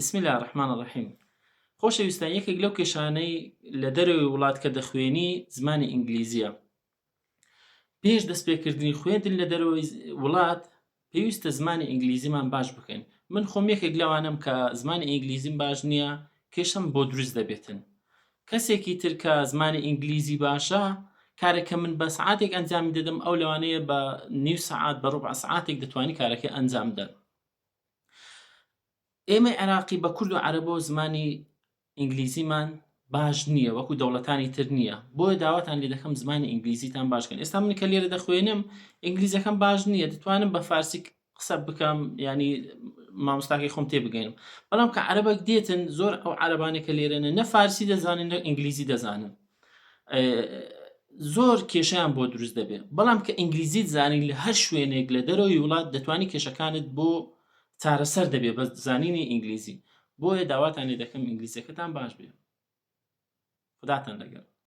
بسم الله الرحمن الرحیم. خۆشەویستان، یەکێک لەو کێشانەی لە دەرەوەی وڵات کە دەخوێنی زمانی ئینگلیزیە. پێش دەستپێکردنی خوێندن لە دەرەوەی وڵات پێویستە زمانی ئینگلیزیمان باش بکەین. من خۆم یەکێک لەوانم کە زمانی ئینگلیزیم باش نییە، کێشەم بۆ دروست دەبێتن. کەسێکی تر کە زمانی ئینگلیزی باشە، کارێکە من بە سعاتێک ئەنجامی دەدەم، ئەو لەوانەیە بە نیو سعات بە ڕوبع سعاتێک دەتوانی کارەکە ئەنجام بدەن. ئێمە عێراقی بە کورد و عەرەبۆ زمانی ئینگلیزیمان باش نییە، وەکو دەوڵەتانی تر نییە، بۆیە داواتان لێ دەکەم زمانی ئینگلیزیتان باشکەن. ئێستا من کە لێرە دەخوێنم ئینگلیزیەکەم باش نییە، دەتوانم بە فارسی قسە بکەم، ینی مامۆستاکەی خۆم تێبگەینم، بەڵام کە عەرەبەک دێتن زۆر ئەو عەرەبانێک کە لێرەنە نە فارسی دەزانن نە ئینگلیزی دەزانن، زۆر کێشەیان بۆ دروست دەبێت. بەڵام کە ئینگلیزیت زانین لە هەر شوێنێک لە دەرەوەی وڵات دەتوانی کێشەکانت بۆ چارەسەر دەبێت بە زانینی ئینگلیزی. بۆیە داواتان لێ دەکەم ئینگلیزیەکەتان باش بێت. خوداتان لەگەڵ.